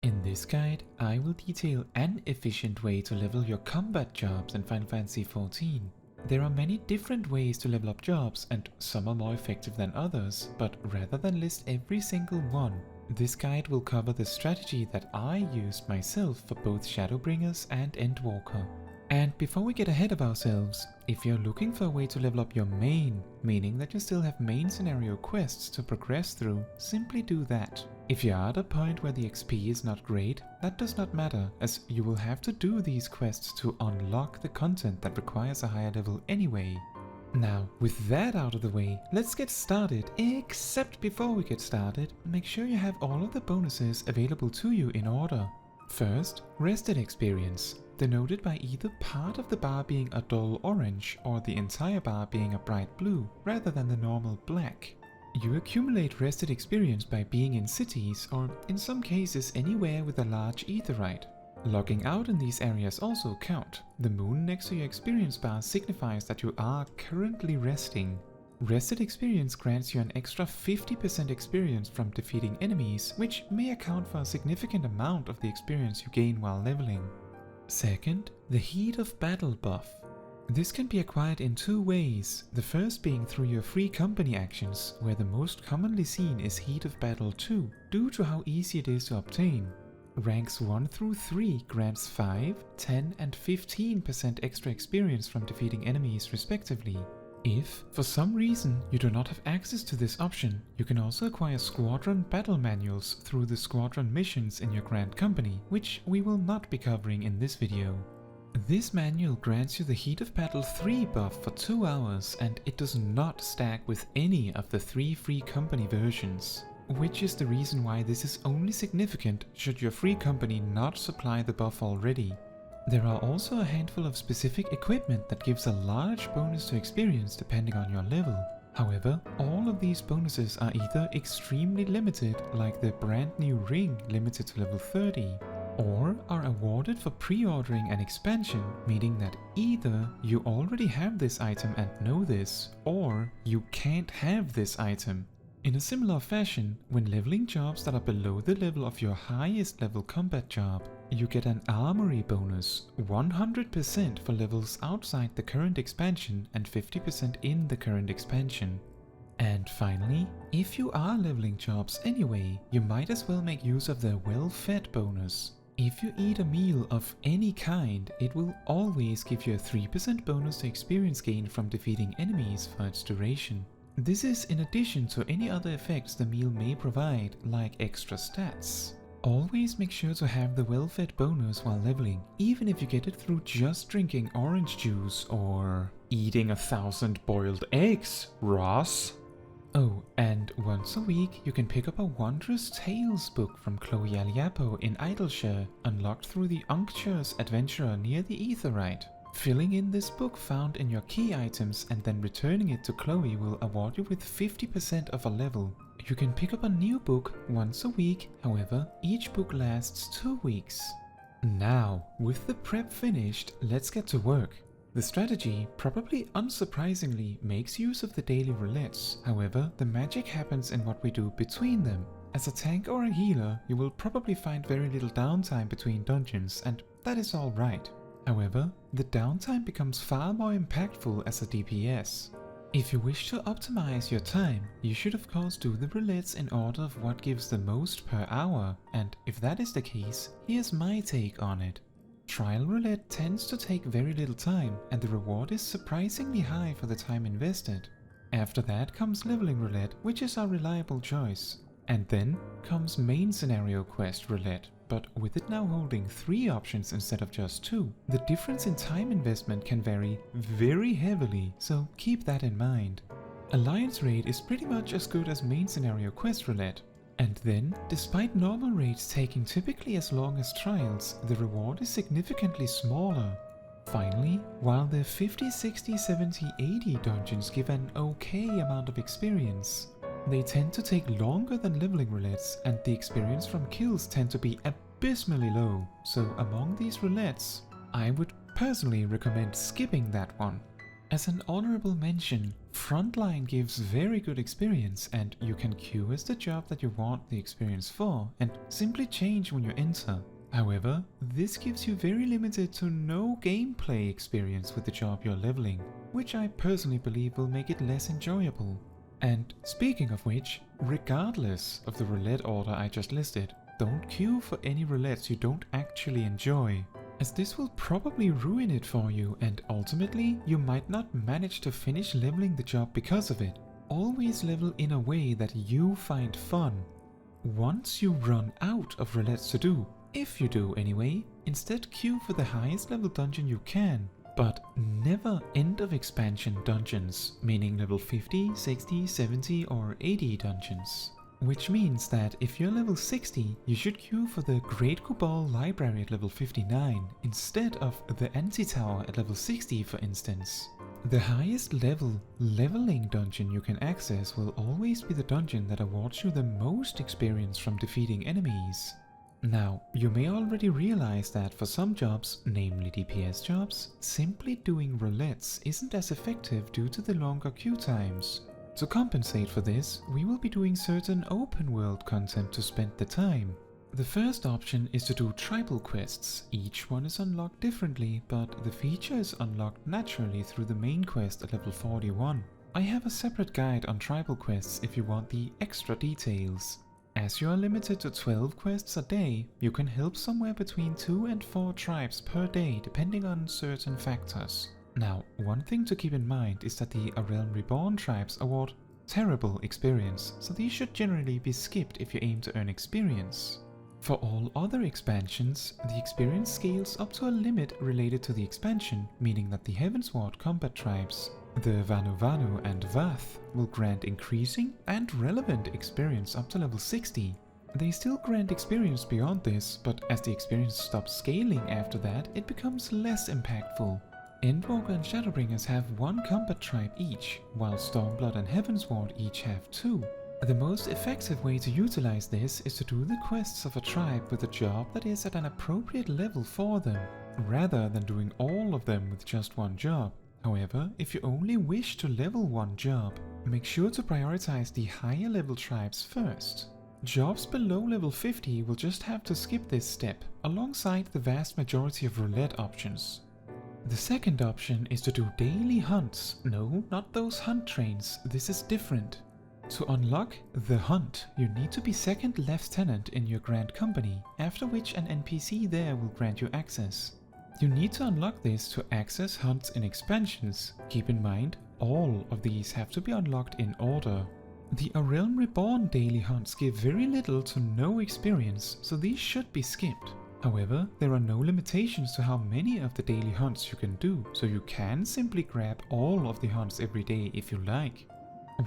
In this guide, I will detail an efficient way to level your combat jobs in Final Fantasy XIV. There are many different ways to level up jobs, and some are more effective than others, but rather than list every single one, this guide will cover the strategy that I used myself for both Shadowbringers and Endwalker. And before we get ahead of ourselves, if you're looking for a way to level up your main, meaning that you still have main scenario quests to progress through, simply do that. If you are at a point where the XP is not great, that does not matter, as you will have to do these quests to unlock the content that requires a higher level anyway. Now, with that out of the way, let's get started, except before we get started, make sure you have all of the bonuses available to you in order. First, rested experience, denoted by either part of the bar being a dull orange or the entire bar being a bright blue, rather than the normal black. You accumulate rested experience by being in cities, or in some cases anywhere with a large aetheryte. Logging out in these areas also count. The moon next to your experience bar signifies that you are currently resting. Rested experience grants you an extra 50% experience from defeating enemies, which may account for a significant amount of the experience you gain while leveling. Second, the Heat of Battle buff. This can be acquired in two ways, the first being through your free company actions, where the most commonly seen is Heat of Battle 2, due to how easy it is to obtain. Ranks 1 through 3 grants 5, 10 and 15% extra experience from defeating enemies respectively. If, for some reason, you do not have access to this option, you can also acquire squadron battle manuals through the squadron missions in your Grand Company, which we will not be covering in this video. This manual grants you the Heat of Battle 3 buff for 2 hours, and it does not stack with any of the 3 free company versions, which is the reason why this is only significant should your free company not supply the buff already. There are also a handful of specific equipment that gives a large bonus to experience depending on your level. However, all of these bonuses are either extremely limited, like the brand new ring limited to level 30, or are awarded for pre-ordering an expansion, meaning that either you already have this item and know this, or you can't have this item. In a similar fashion, when leveling jobs that are below the level of your highest level combat job, you get an Armoury Bonus, 100% for levels outside the current expansion and 50% in the current expansion. And finally, if you are leveling jobs anyway, you might as well make use of the Well-Fed bonus. If you eat a meal of any kind, it will always give you a 3% bonus to experience gain from defeating enemies for its duration. This is in addition to any other effects the meal may provide, like extra stats. Always make sure to have the Well-Fed bonus while leveling, even if you get it through just drinking orange juice or eating 1,000 boiled eggs, Ross. Oh, and once a week you can pick up a Wondrous Tails book from Chloe Aliapo in Idleshire, unlocked through the Unctuous Adventurer near the aetheryte. Filling in this book found in your key items and then returning it to Chloe will award you with 50% of a level. You can pick up a new book once a week, however, each book lasts 2 weeks. Now, with the prep finished, let's get to work. The strategy, probably unsurprisingly, makes use of the daily roulettes, however, the magic happens in what we do between them. As a tank or a healer, you will probably find very little downtime between dungeons, and that is alright. However, the downtime becomes far more impactful as a DPS. If you wish to optimize your time, you should of course do the roulettes in order of what gives the most per hour, and if that is the case, here's my take on it. Trial roulette tends to take very little time, and the reward is surprisingly high for the time invested. After that comes leveling roulette, which is our reliable choice. And then comes main scenario quest roulette, but with it now holding 3 options instead of just 2, the difference in time investment can vary very heavily, so keep that in mind. Alliance raid is pretty much as good as main scenario quest roulette. And then, despite normal raids taking typically as long as trials, the reward is significantly smaller. Finally, while the 50, 60, 70, 80 dungeons give an okay amount of experience, they tend to take longer than leveling roulettes, and the experience from kills tend to be abysmally low, so among these roulettes, I would personally recommend skipping that one. As an honorable mention, Frontline gives very good experience, and you can queue as the job that you want the experience for and simply change when you enter. However, this gives you very limited to no gameplay experience with the job you're leveling, which I personally believe will make it less enjoyable. And speaking of which, regardless of the roulette order I just listed, don't queue for any roulettes you don't actually enjoy, as this will probably ruin it for you, and ultimately you might not manage to finish leveling the job because of it. Always level in a way that you find fun. Once you run out of roulettes to do, if you do anyway, instead queue for the highest level dungeon you can. But never end of expansion dungeons, meaning level 50, 60, 70 or 80 dungeons. Which means that if you're level 60, you should queue for the Great Kubal Library at level 59, instead of the Anti-Tower at level 60 for instance. The highest level leveling dungeon you can access will always be the dungeon that awards you the most experience from defeating enemies. Now, you may already realize that for some jobs, namely DPS jobs, simply doing roulettes isn't as effective due to the longer queue times. To compensate for this, we will be doing certain open world content to spend the time. The first option is to do tribal quests. Each one is unlocked differently, but the feature is unlocked naturally through the main quest at level 41. I have a separate guide on tribal quests if you want the extra details. As you are limited to 12 quests a day, you can help somewhere between 2 and 4 tribes per day depending on certain factors. Now, one thing to keep in mind is that the Armoury Bonus tribes award terrible experience, so these should generally be skipped if you aim to earn experience. For all other expansions, the experience scales up to a limit related to the expansion, meaning that the Heavensward combat tribes, the Vanu Vanu and Vath, will grant increasing and relevant experience up to level 60. They still grant experience beyond this, but as the experience stops scaling after that, it becomes less impactful. Endwalker and Shadowbringers have 1 combat tribe each, while Stormblood and Heavensward each have 2. The most effective way to utilize this is to do the quests of a tribe with a job that is at an appropriate level for them, rather than doing all of them with just 1 job. However, if you only wish to level 1 job, make sure to prioritize the higher level tribes first. Jobs below level 50 will just have to skip this step, alongside the vast majority of roulette options. The second option is to do daily hunts. No, not those hunt trains, this is different. To unlock the hunt, you need to be second lieutenant in your Grand Company, after which an NPC there will grant you access. You need to unlock this to access hunts in expansions. Keep in mind, all of these have to be unlocked in order. The A Realm Reborn daily hunts give very little to no experience, so these should be skipped. However, there are no limitations to how many of the daily hunts you can do, so you can simply grab all of the hunts every day if you like.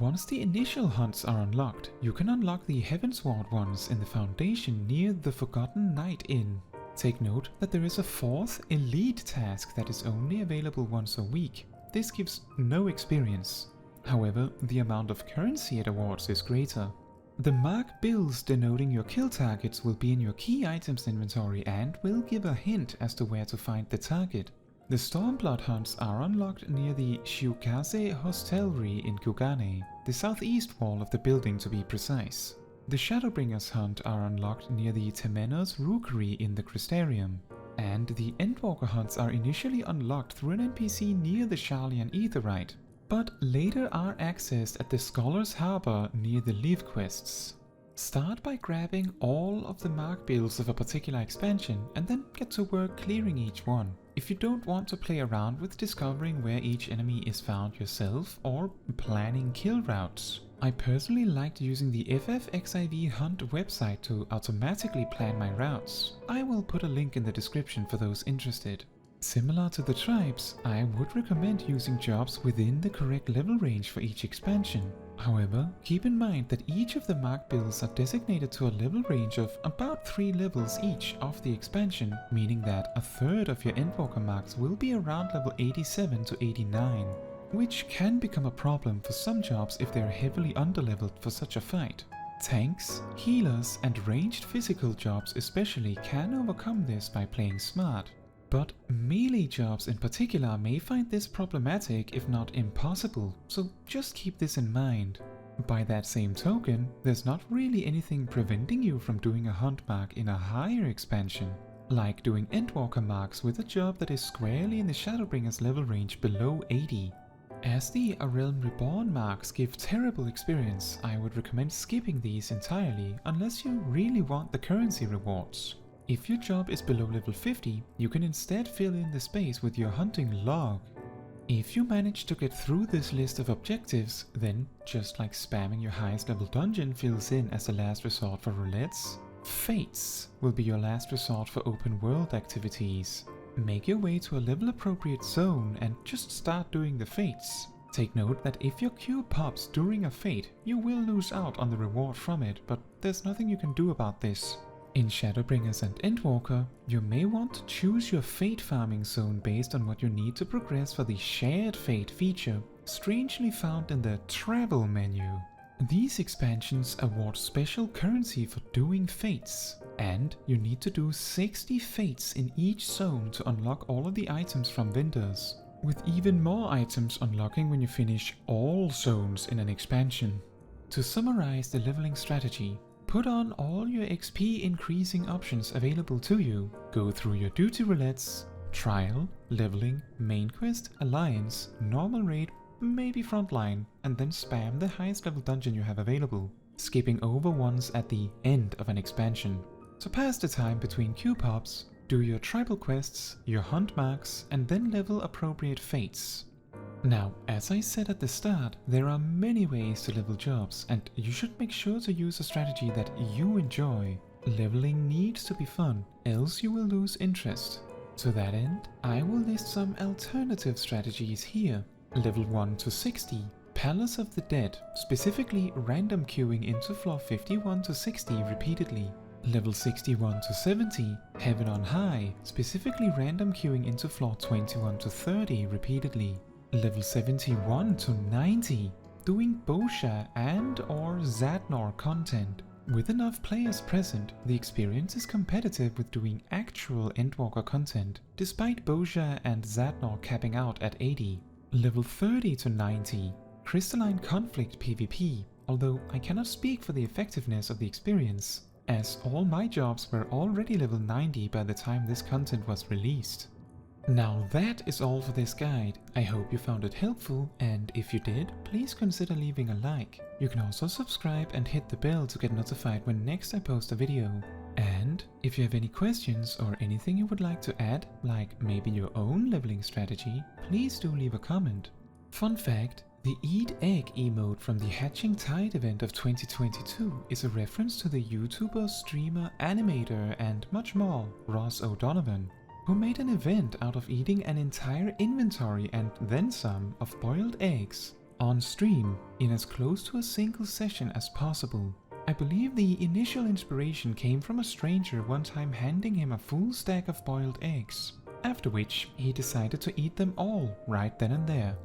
Once the initial hunts are unlocked, you can unlock the Heavensward ones in the Foundation near the Forgotten Night Inn. Take note that there is a 4th elite task that is only available once a week. This gives no experience. However, the amount of currency it awards is greater. The mark bills denoting your kill targets will be in your key items inventory and will give a hint as to where to find the target. The Stormblood hunts are unlocked near the Shiukaze Hostelry in Kugane, the southeast wall of the building to be precise. The Shadowbringers hunt are unlocked near the Temenos Rookery in the Crystarium, and the Endwalker hunts are initially unlocked through an NPC near the Sharlayan Aetherite, but later are accessed at the Scholar's Harbor near the Leaf quests. Start by grabbing all of the mark bills of a particular expansion and then get to work clearing each one. If you don't want to play around with discovering where each enemy is found yourself or planning kill routes, I personally liked using the FFXIV Hunt website to automatically plan my routes. I will put a link in the description for those interested. Similar to the tribes, I would recommend using jobs within the correct level range for each expansion. However, keep in mind that each of the mark bills are designated to a level range of about 3 levels each of the expansion, meaning that a third of your Endwalker marks will be around level 87 to 89, which can become a problem for some jobs if they are heavily underleveled for such a fight. Tanks, healers and ranged physical jobs especially can overcome this by playing smart. But melee jobs in particular may find this problematic if not impossible, so just keep this in mind. By that same token, there's not really anything preventing you from doing a hunt mark in a higher expansion, like doing Endwalker marks with a job that is squarely in the Shadowbringers level range below 80. As the A Realm Reborn marks give terrible experience, I would recommend skipping these entirely unless you really want the currency rewards. If your job is below level 50, you can instead fill in the space with your hunting log. If you manage to get through this list of objectives, then, just like spamming your highest level dungeon fills in as a last resort for roulettes, fates will be your last resort for open world activities. Make your way to a level appropriate zone and just start doing the fates. Take note that if your queue pops during a fate, you will lose out on the reward from it, but there's nothing you can do about this. In Shadowbringers and Endwalker, you may want to choose your fate farming zone based on what you need to progress for the shared fate feature, strangely found in the travel menu. These expansions award special currency for doing fates, and you need to do 60 fates in each zone to unlock all of the items from vendors, with even more items unlocking when you finish all zones in an expansion. To summarize the leveling strategy, put on all your XP increasing options available to you, go through your duty roulettes, trial, leveling, main quest, alliance, normal raid, maybe frontline, and then spam the highest level dungeon you have available, skipping over ones at the end of an expansion. To pass the time between queue pops, do your tribal quests, your hunt marks, and then level appropriate fates. Now, as I said at the start, there are many ways to level jobs, and you should make sure to use a strategy that you enjoy. Leveling needs to be fun, else you will lose interest. To that end, I will list some alternative strategies here. Level 1 to 60, Palace of the Dead, specifically random queuing into floor 51 to 60 repeatedly. Level 61 to 70, Heaven on High, specifically random queuing into floor 21 to 30 repeatedly. Level 71 to 90, doing Bosha and or Zadnor content. With enough players present, the experience is competitive with doing actual Endwalker content, despite Bosha and Zadnor capping out at 80. Level 30 to 90, Crystalline Conflict PvP, although I cannot speak for the effectiveness of the experience, as all my jobs were already level 90 by the time this content was released. Now that is all for this guide. I hope you found it helpful, and if you did, please consider leaving a like. You can also subscribe and hit the bell to get notified when next I post a video. And if you have any questions or anything you would like to add, like maybe your own leveling strategy, please do leave a comment. Fun fact, the Eat Egg emote from the Hatching Tide event of 2022 is a reference to the YouTuber, streamer, animator and much more, Ross O'Donovan, who made an event out of eating an entire inventory and then some of boiled eggs on stream in as close to a single session as possible. I believe the initial inspiration came from a stranger one time handing him a full stack of boiled eggs, after which he decided to eat them all right then and there.